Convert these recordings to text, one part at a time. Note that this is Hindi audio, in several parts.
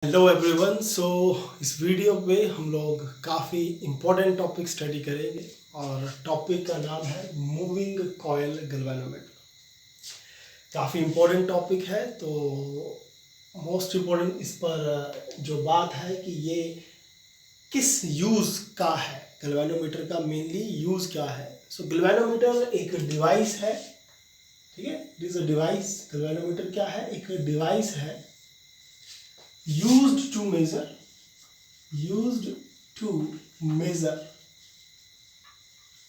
Hello everyone. इस वीडियो पे हम लोग काफ़ी इम्पोर्टेंट टॉपिक स्टडी करेंगे और टॉपिक का नाम है मूविंग कॉयल गैल्वेनोमीटर। काफ़ी इम्पोर्टेंट टॉपिक है। तो मोस्ट इम्पोर्टेंट इस पर जो बात है कि ये किस यूज़ का है, गैल्वेनोमीटर का मेनली यूज़ क्या है। गैल्वेनोमीटर एक डिवाइस है, ठीक है। It is a device. Galvanometer क्या है? एक डिवाइस है used to measure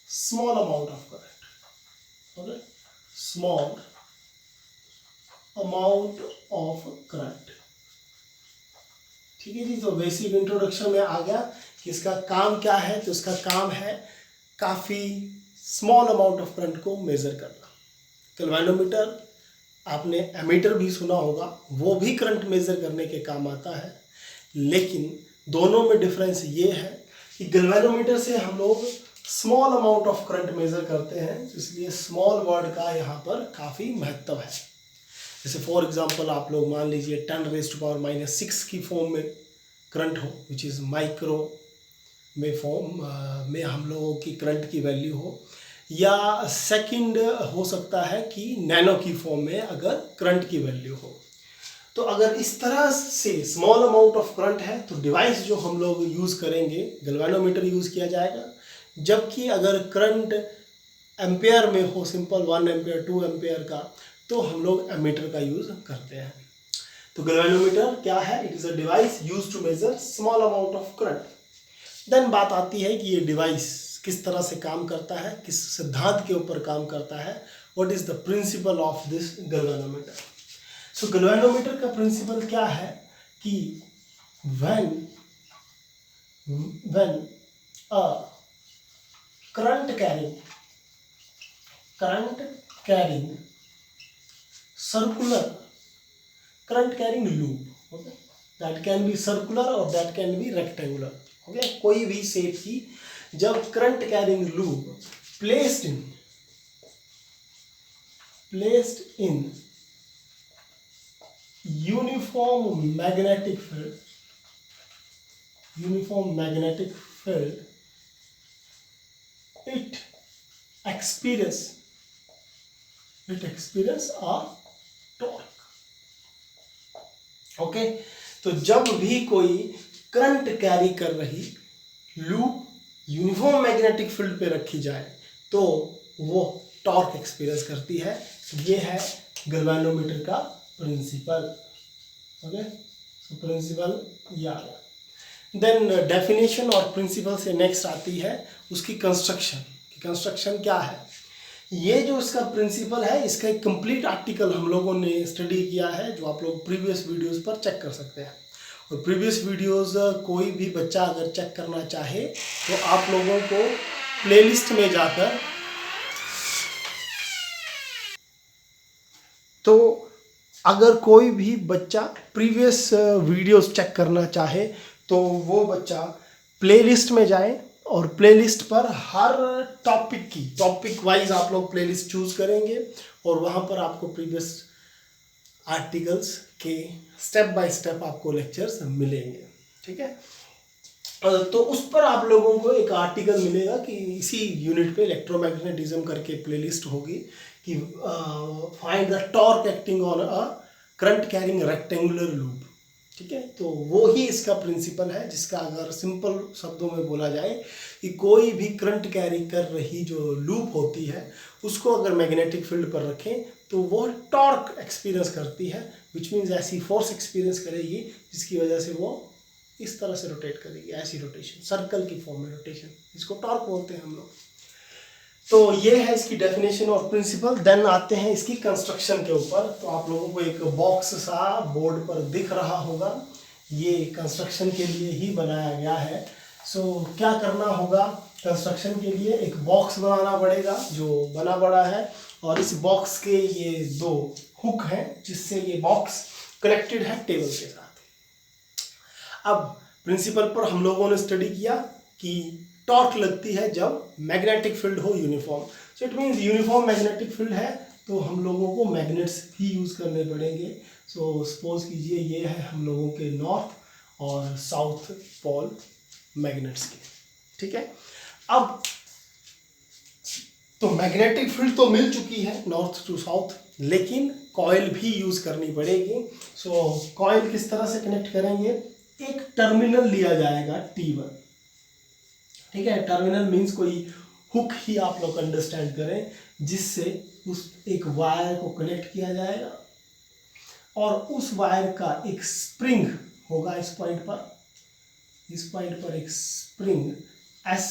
small amount of current, okay, small amount of current। ठीक है जी। तो बेसिक इंट्रोडक्शन में आ गया कि इसका काम क्या है। तो इसका काम है काफ़ी स्मॉल अमाउंट ऑफ करंट को मेजर करना। गैल्वेनोमीटर आपने एमीटर भी सुना होगा, वो भी करंट मेजर करने के काम आता है, लेकिन दोनों में डिफरेंस ये है कि गैल्वेनोमीटर से हम लोग small amount of current measure करते हैं, इसलिए स्मॉल वर्ड का यहाँ पर काफ़ी महत्व है। जैसे फॉर एग्जांपल आप लोग मान लीजिए 10⁻⁻⁶ की फॉर्म में करंट हो, विच इज़ माइक्रो में फॉर्म में हम लोगों की करंट की वैल्यू हो, या सेकंड हो सकता है कि नैनो की फॉर्म में अगर करंट की वैल्यू हो। तो अगर इस तरह से स्मॉल अमाउंट ऑफ करंट है तो डिवाइस जो हम लोग यूज़ करेंगे गैल्वेनोमीटर यूज़ किया जाएगा। जबकि अगर करंट एम्पेयर में हो, सिंपल 1 एम्पेयर 2 एम्पेयर का, तो हम लोग एमीटर का यूज़ करते हैं। तो गैल्वेनोमीटर क्या है? It is a device use to measure small amount of current. Then बात आती है कि ये डिवाइस किस तरह से काम करता है, किस सिद्धांत के ऊपर काम करता है। What is the principle of this galvanometer? Galvanometer का प्रिंसिपल क्या है कि when a current carrying circular current carrying loop, okay, that can be circular और that can be rectangular, okay, कोई भी शेप की जब current carrying loop placed in uniform magnetic field it experience a torque, okay. तो जब भी कोई करंट कैरी कर रही लूप यूनिफॉर्म मैग्नेटिक फील्ड पे रखी जाए तो वो टॉर्क एक्सपीरियंस करती है। ये है गैल्वेनोमीटर का प्रिंसिपल, ओके। प्रिंसिपल याद। देन डेफिनेशन और प्रिंसिपल से नेक्स्ट आती है उसकी कंस्ट्रक्शन क्या है। ये जो इसका प्रिंसिपल है, इसका एक कंप्लीट आर्टिकल हम लोगों ने स्टडी किया है, जो आप लोग प्रीवियस वीडियोस पर चेक कर सकते हैं। और प्रीवियस वीडियोस कोई भी बच्चा अगर चेक करना चाहे तो आप लोगों को प्लेलिस्ट में जाकर, तो अगर कोई भी बच्चा प्रीवियस वीडियोस चेक करना चाहे तो वो बच्चा प्लेलिस्ट में जाए और प्लेलिस्ट पर हर टॉपिक वाइज आप लोग प्लेलिस्ट चूज करेंगे और वहाँ पर आपको प्रीवियस आर्टिकल्स के स्टेप बाय स्टेप आपको लेक्चर्स मिलेंगे, ठीक है। तो उस पर आप लोगों को एक आर्टिकल मिलेगा कि इसी यूनिट पे इलेक्ट्रोमैग्नेटिज्म करके प्लेलिस्ट होगी कि find the torque acting on a current carrying rectangular loop, ठीक है। तो वो ही इसका प्रिंसिपल है, जिसका अगर सिंपल शब्दों में बोला जाए कि कोई भी करंट कैरी कर रही जो लूप होती है उसको अगर मैग्नेटिक फील्ड पर रखें तो वो टॉर्क एक्सपीरियंस करती है, विच मीन्स ऐसी फोर्स एक्सपीरियंस करेगी जिसकी वजह से वो इस तरह से रोटेट करेगी, ऐसी रोटेशन, सर्कल की फॉर्म में रोटेशन, इसको टॉर्क बोलते हैं हम लोग। तो ये है इसकी डेफिनेशन और प्रिंसिपल। देन आते हैं इसकी कंस्ट्रक्शन के ऊपर। तो आप लोगों को एक बॉक्स सा बोर्ड पर दिख रहा होगा, ये कंस्ट्रक्शन के लिए ही बनाया गया है। क्या करना होगा कंस्ट्रक्शन के लिए? एक बॉक्स बनाना पड़ेगा जो बना पड़ा है, और इस बॉक्स के ये 2 हुक हैं जिससे ये बॉक्स कनेक्टेड है टेबल के साथ। अब प्रिंसिपल पर हम लोगों ने स्टडी किया कि टॉर्क लगती है जब मैग्नेटिक फील्ड हो uniform. So it means uniform magnetic field है तो हम लोगों को मैग्नेट्स ही यूज़ करने पड़ेंगे। सो सपोज कीजिए ये है हम लोगों के नॉर्थ और साउथ पोल मैग्नेट्स के। ठीक है, अब तो मैग्नेटिक फील्ड तो मिल चुकी है नॉर्थ टू साउथ, लेकिन कॉइल भी यूज करनी पड़ेगी। सो कॉइल किस तरह से कनेक्ट करेंगे, एक टर्मिनल लिया जाएगा T1। ठीक है, टर्मिनल मीन्स कोई हुक ही आप लोग अंडरस्टैंड करें, जिससे उस एक वायर को कनेक्ट किया जाएगा और उस वायर का एक स्प्रिंग होगा इस पॉइंट पर एक स्प्रिंग S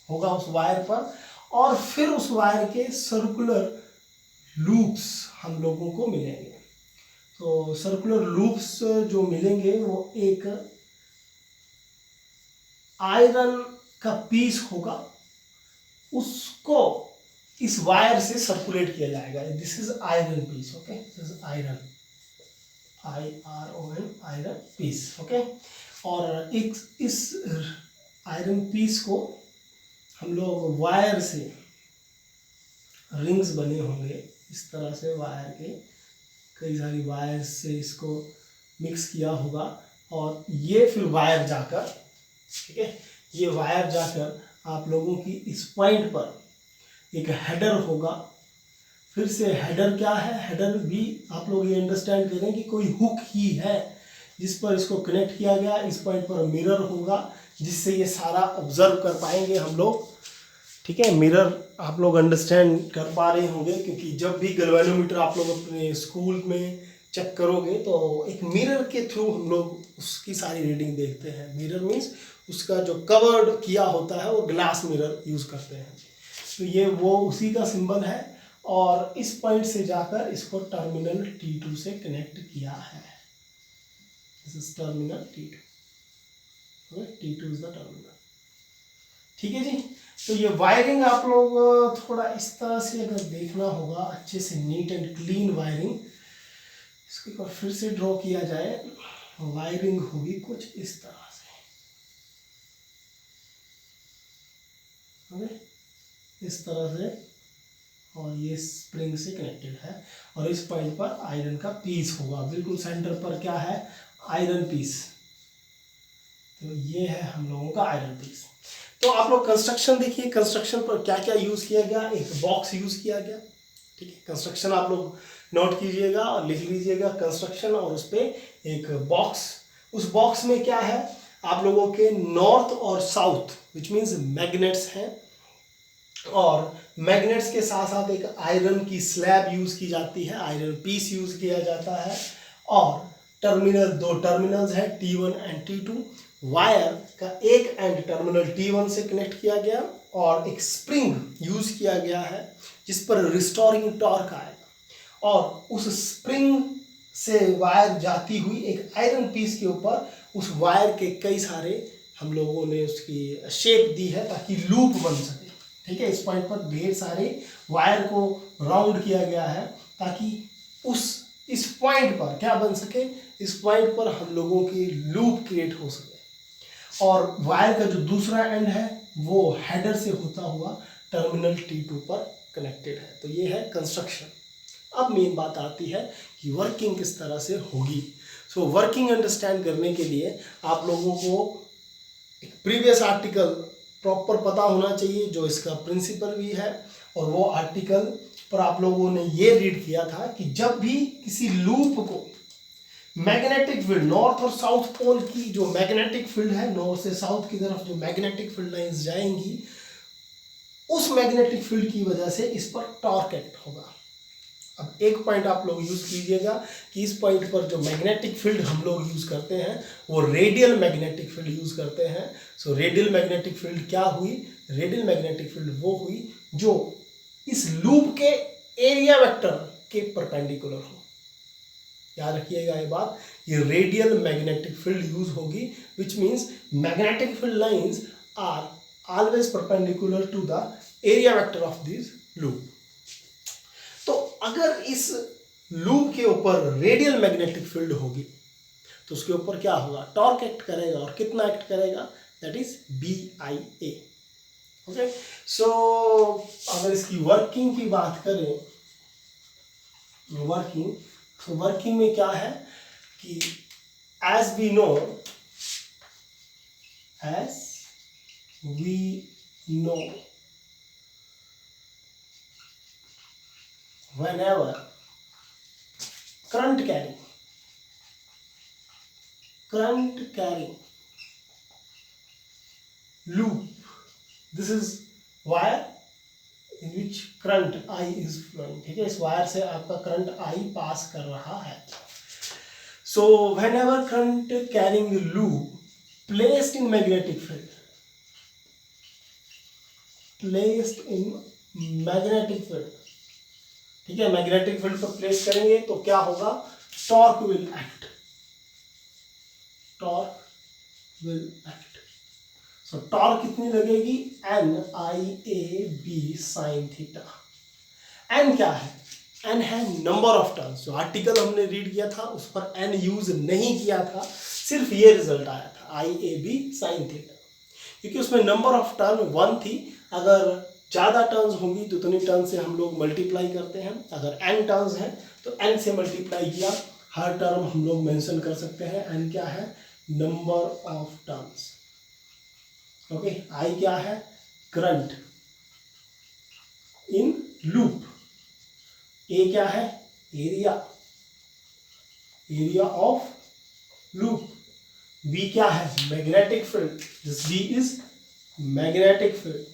होगा उस वायर पर, और फिर उस वायर के सर्कुलर लूप्स हम लोगों को मिलेंगे। तो सर्कुलर लूप्स जो मिलेंगे वो एक आयरन का पीस होगा, उसको इस वायर से सर्कुलेट किया जाएगा। This is iron piece, okay, this is iron, IRON, iron piece, okay. और एक इस आयरन पीस को हम लोग वायर से, रिंग्स बने होंगे इस तरह से, वायर के कई सारी वायर से इसको मिक्स किया होगा, और ये फिर वायर जाकर, ठीक है, ये वायर जाकर आप लोगों की इस पॉइंट पर एक हेडर होगा। फिर से हेडर क्या है, हेडर भी आप लोग ये अंडरस्टैंड करें कि कोई हुक ही है जिस पर इसको कनेक्ट किया गया। इस पॉइंट पर मिरर होगा जिससे ये सारा ऑब्जर्व कर पाएंगे हम लोग। ठीक है, मिरर आप लोग अंडरस्टैंड कर पा रहे होंगे, क्योंकि जब भी गैल्वेनोमीटर आप लोग अपने स्कूल में चेक करोगे तो एक मिरर के थ्रू हम लोग उसकी सारी रीडिंग देखते हैं। मिरर मीन्स उसका जो कवर्ड किया होता है वो ग्लास मिरर यूज़ करते हैं। तो ये वो उसी का सिंबल है, और इस पॉइंट से जाकर इसको टर्मिनल T2 से कनेक्ट किया है। This is terminal T2, T2 is the terminal. ठीक है जी, तो ये वायरिंग आप लोग थोड़ा इस तरह से अगर देखना होगा, अच्छे से नीट एंड क्लीन वायरिंग, इसको एक बार फिर से ड्रॉ किया जाए। वायरिंग होगी कुछ इस तरह से, ओके, इस तरह से, और ये स्प्रिंग से कनेक्टेड है, और इस पॉइंट पर आयरन का पीस होगा। बिल्कुल सेंटर पर क्या है, आयरन पीस। तो ये है हम लोगों का आयरन पीस। तो आप लोग कंस्ट्रक्शन देखिए, कंस्ट्रक्शन पर क्या क्या यूज किया गया, एक बॉक्स यूज किया गया। ठीक है, कंस्ट्रक्शन आप लोग नोट कीजिएगा और लिख लीजिएगा, कंस्ट्रक्शन, और उस पर एक बॉक्स। उस बॉक्स में क्या है, आप लोगों के नॉर्थ और साउथ विच मीन्स मैग्नेट्स हैं, और मैग्नेट्स के साथ साथ एक आयरन की स्लैब यूज की जाती है, आयरन पीस यूज किया जाता है, और टर्मिनल, दो टर्मिनल्स हैं T1 एंड T2। वायर का एक एंड टर्मिनल T1 से कनेक्ट किया गया, और एक स्प्रिंग यूज किया गया है जिस पर रिस्टोरिंग टॉर्क आएगा, और उस स्प्रिंग से वायर जाती हुई एक आयरन पीस के ऊपर उस वायर के कई सारे हम लोगों ने उसकी शेप दी है ताकि लूप बन सके। ठीक है, इस पॉइंट पर ढेर सारे वायर को राउंड किया गया है ताकि इस पॉइंट पर क्या बन सके, इस पॉइंट पर हम लोगों की लूप क्रिएट हो सके। और वायर का जो दूसरा एंड है वो हेडर से होता हुआ टर्मिनल T2 पर कनेक्टेड है। तो ये है कंस्ट्रक्शन। अब मेन बात आती है कि वर्किंग किस तरह से होगी। सो वर्किंग अंडरस्टैंड करने के लिए आप लोगों को एक प्रीवियस आर्टिकल प्रॉपर पता होना चाहिए जो इसका प्रिंसिपल भी है, और वो आर्टिकल पर आप लोगों ने ये रीड किया था कि जब भी किसी लूप को मैग्नेटिक फील्ड, नॉर्थ और साउथ पोल की जो मैग्नेटिक फील्ड है, नॉर्थ से साउथ की तरफ जो मैग्नेटिक फील्ड लाइंस जाएंगी, उस मैग्नेटिक फील्ड की वजह से इस पर टॉर्क एक्ट होगा। अब एक पॉइंट आप लोग यूज कीजिएगा कि इस पॉइंट पर जो मैग्नेटिक फील्ड हम लोग यूज करते हैं वो रेडियल मैग्नेटिक फील्ड यूज करते हैं। सो रेडियल मैग्नेटिक फील्ड क्या हुई, रेडियल मैग्नेटिक फील्ड वो हुई जो इस लूप के एरिया वेक्टर के परपेंडिकुलर हो। याद रखिएगा ये बात, ये रेडियल मैग्नेटिक फील्ड यूज होगी, which means magnetic field lines are always perpendicular to the area vector of this loop. तो अगर इस लूप के ऊपर रेडियल मैग्नेटिक फील्ड होगी तो उसके ऊपर क्या होगा, टॉर्क एक्ट करेगा, और कितना एक्ट करेगा, दैट इज BIA। ओके, सो अगर इसकी वर्किंग की बात करें, वर्किंग में क्या है कि as we know as we know, whenever current carrying loop, this is wire in which current I is flowing, ठीक है, इस वायर से आपका करंट I पास कर रहा है. So whenever current carrying loop placed in magnetic field, ठीक है, मैग्नेटिक फील्ड पर प्लेस करेंगे तो क्या होगा, torque will act. So torque कितनी लगेगी, NIAB sin थीटा. एन क्या है, एन है नंबर ऑफ टर्न्स. जो आर्टिकल हमने रीड किया था उस पर एन यूज नहीं किया था, सिर्फ ये रिजल्ट आया था IAB sin थीटा, क्योंकि उसमें नंबर ऑफ टर्न 1 थी. अगर ज़्यादा टर्न्स होंगी तो उतनी टर्न से हम लोग मल्टीप्लाई करते हैं. अगर n टर्न्स हैं तो n से मल्टीप्लाई किया. हर टर्म हम लोग मेंशन कर सकते हैं. n क्या है, number of turns. Okay, I क्या है, करंट इन लूप. A क्या है, एरिया ऑफ लूप. B क्या है, magnetic field. This B is magnetic field.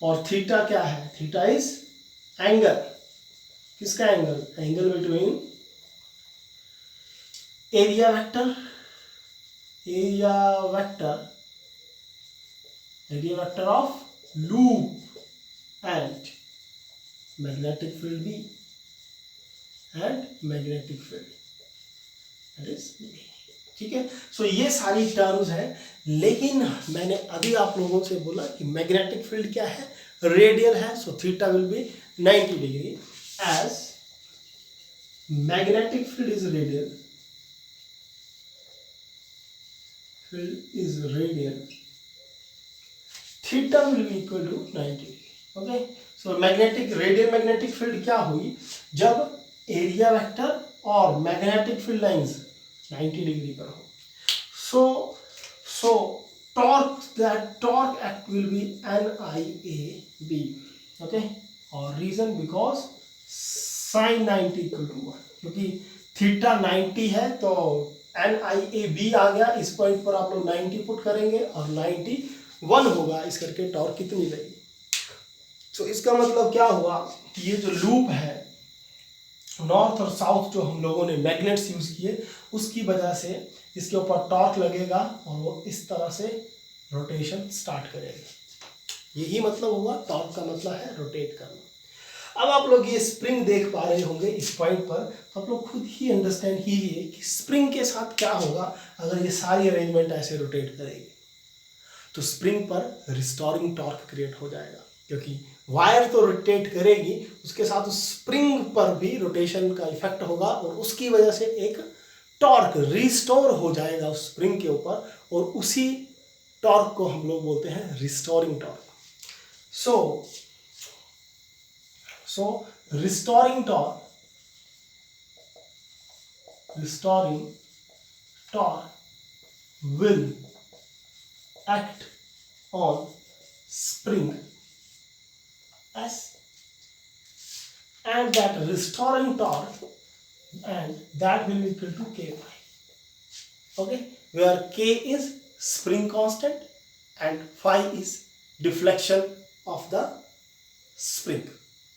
और थीटा क्या है, थीटा इज एंगल. किसका angle, angle between area vector of loop and magnetic field B and magnetic field, that is B. ठीक है, सो ये सारी टर्म्स हैं. लेकिन मैंने अभी आप लोगों से बोला कि मैग्नेटिक फील्ड क्या है, रेडियल है. So theta will be 90 degree. As magnetic field is radial, theta will be equal to 90 degree. Okay, so radial magnetic field क्या हुई, जब एरिया वेक्टर और मैग्नेटिक फील्ड लाइंस 90 डिग्री पर हो. So torque act will be NIAB. Okay, और reason because sin 90 equal to 1, क्योंकि थीटा 90 है तो NIAB आ गया. इस पॉइंट पर आप लोग 90 पुट करेंगे और 91 होगा. इस करके टॉर्क कितनी लगेगी. तो इसका मतलब क्या हुआ कि ये जो लूप है, नॉर्थ और साउथ जो हम लोगों ने मैग्नेट्स यूज किए, उसकी वजह से इसके ऊपर टॉर्क लगेगा और वो इस तरह से रोटेशन स्टार्ट करेगा. यही मतलब हुआ, टॉर्क का मतलब है रोटेट करना. अब आप लोग ये स्प्रिंग देख पा रहे होंगे इस पॉइंट पर, तो आप लोग खुद ही अंडरस्टैंड कीजिए कि स्प्रिंग के साथ क्या होगा अगर ये सारी अरेंजमेंट ऐसे रोटेट करेगी. तो स्प्रिंग पर रिस्टोरिंग टॉर्क क्रिएट हो जाएगा, क्योंकि वायर तो रोटेट करेगी, उसके साथ उस स्प्रिंग पर भी रोटेशन का इफेक्ट होगा और उसकी वजह से एक टॉर्क रिस्टोर हो जाएगा उस स्प्रिंग के ऊपर, और उसी टॉर्क को हम लोग बोलते हैं restoring torque. So restoring torque will act on spring S, and that restoring torque, and that will be equal to K phi. Okay, where K is spring constant and phi is deflection of the spring.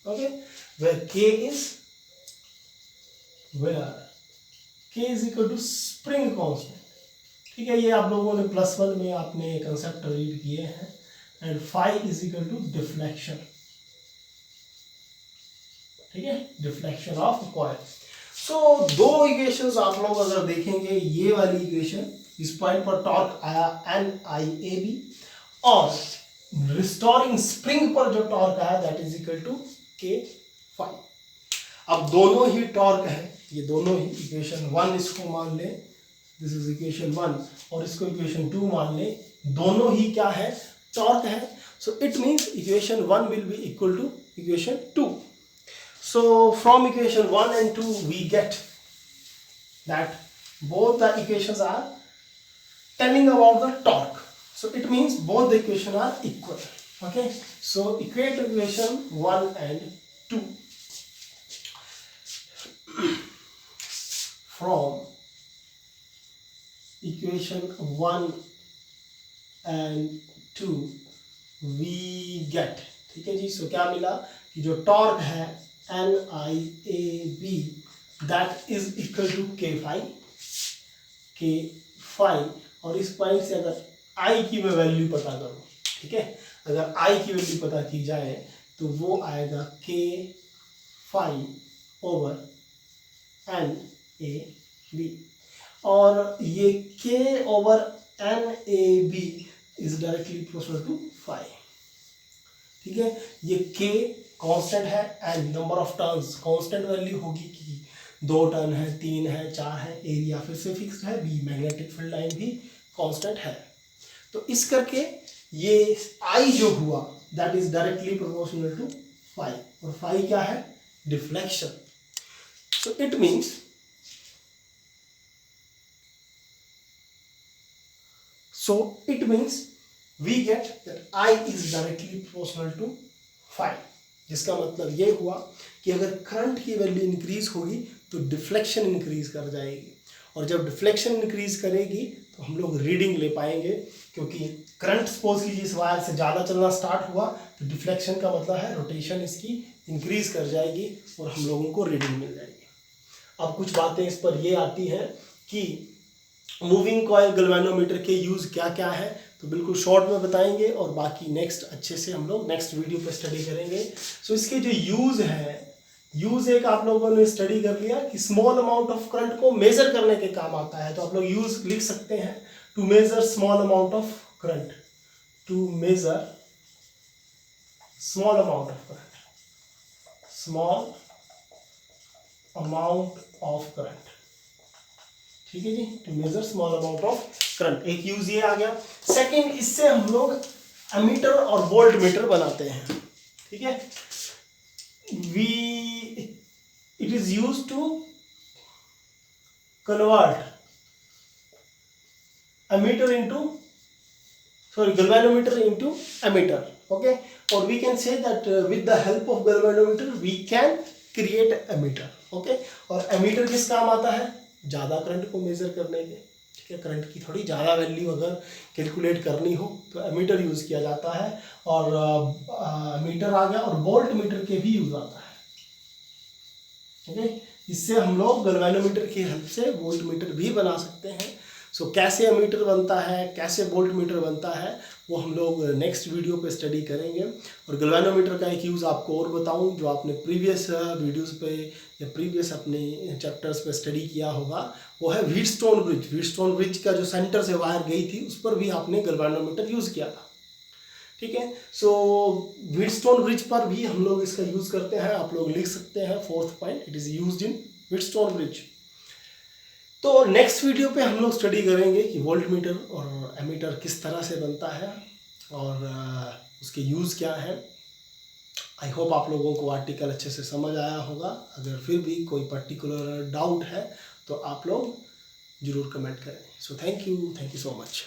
Okay, where K is equal to spring constant. ठीक है, ये आप लोगों ने +1 में आपने कंसेप्ट रीड किए हैं. And phi is equal to deflection. ठीक है, डिफ्लेक्शन ऑफ कॉइल. सो दो इक्वेशंस आप लोग अगर देखेंगे, ये वाली इक्वेशन, इस पॉइंट पर टॉर्क आया NIAB, और रिस्टोरिंग स्प्रिंग पर जो टॉर्क आया that is equal to K phi. अब दोनों ही टॉर्क है, ये दोनों ही इक्वेशन 1 इसको मान ले, दिस इज इक्वेशन 1, और इसको इक्वेशन 2 मान ले. दोनों ही क्या है, टॉर्क है. So it means equation 1 will be equal to equation 2. So from equation 1 and 2 we get that both the equations are telling about the torque. So it means both the equations are equal. Okay, so equate equation 1 and 2. From equation 1 and 2 we get, ठीक है जी। सो क्या मिला कि जो टॉर्क है NIAB that is equal to K और इस पॉइंट से अगर I की मैं वैल्यू पता करूँ, ठीक है, अगर I की वैल्यू पता की जाए तो वो आएगा K ओवर NAB और ये K over NAB is directly proportional to 5, ठीक है। ये K कांस्टेंट है and number of turns constant value होगी कि 2 टर्न है, 3 है, 4 है, एरिया फिर से फिक्स्ड है, बी मैग्नेटिक फील्ड लाइन भी कांस्टेंट है। तो इस करके ये I जो हुआ that is directly proportional to 5 और 5 क्या है, deflection. So it means we get that I is directly proportional to 5, जिसका मतलब ये हुआ कि अगर करंट की वैल्यू इंक्रीज होगी तो डिफ्लेक्शन इंक्रीज कर जाएगी और जब डिफ्लेक्शन इंक्रीज करेगी तो हम लोग रीडिंग ले पाएंगे, क्योंकि करंट सपोज कीजिए इस वायर से ज़्यादा चलना स्टार्ट हुआ तो डिफ्लेक्शन का मतलब है रोटेशन इसकी इंक्रीज कर जाएगी और हम लोगों को रीडिंग मिल जाएगी। अब कुछ बातें इस पर ये आती हैं कि मूविंग कॉइल गैल्वेनोमीटर के यूज़ क्या क्या है, तो बिल्कुल शॉर्ट में बताएंगे और बाकी नेक्स्ट अच्छे से हम लोग नेक्स्ट वीडियो पे स्टडी करेंगे। सो इसके जो यूज़ है, यूज़ एक आप लोगों ने स्टडी कर लिया कि स्मॉल अमाउंट ऑफ करंट को मेजर करने के काम आता है, तो आप लोग यूज़ लिख सकते हैं to measure small amount of current, to measure small amount of current, small amount of current, ठीक है जी, to measure small amount of current. एक यूज ये आ गया। सेकंड, इससे हम लोग एमीटर और वोल्ट मीटर बनाते हैं, ठीक है। It is use to convert ammeter into galvanometer into ammeter, okay. और we can say that with the help of galvanometer we can create ammeter, okay. और एमीटर किस काम आता है, ज़्यादा करंट को मेज़र करने के, ठीक है। करंट की थोड़ी ज़्यादा वैल्यू अगर कैलकुलेट करनी हो तो एमीटर यूज़ किया जाता है और मीटर आ गया और वोल्ट मीटर के भी यूज़ आता है, ठीक है। इससे हम लोग गैल्वेनोमीटर की हेल्प से वोल्ट मीटर भी बना सकते हैं। सो कैसे एमीटर बनता है, कैसे वोल्ट मीटर बनता है, वो हम लोग नेक्स्ट वीडियो पे स्टडी करेंगे। और गैल्वेनोमीटर का एक यूज़ आपको और बताऊं जो आपने प्रीवियस वीडियोस पे या प्रीवियस अपने चैप्टर्स पे स्टडी किया होगा, वो है व्हीटस्टोन ब्रिज। व्हीटस्टोन ब्रिज का जो सेंटर से वायर गई थी उस पर भी आपने गैल्वेनोमीटर यूज़ किया था, ठीक है। सो व्हीटस्टोन ब्रिज पर भी हम लोग इसका यूज़ करते हैं, आप लोग लिख सकते हैं 4th point, it is used in Wheatstone bridge. तो नेक्स्ट वीडियो पे हम लोग स्टडी करेंगे कि वोल्ट मीटर और एमीटर किस तरह से बनता है और उसके यूज़ क्या है। आई होप आप लोगों को आर्टिकल अच्छे से समझ आया होगा। अगर फिर भी कोई पर्टिकुलर डाउट है तो आप लोग ज़रूर कमेंट करें। So thank you so much.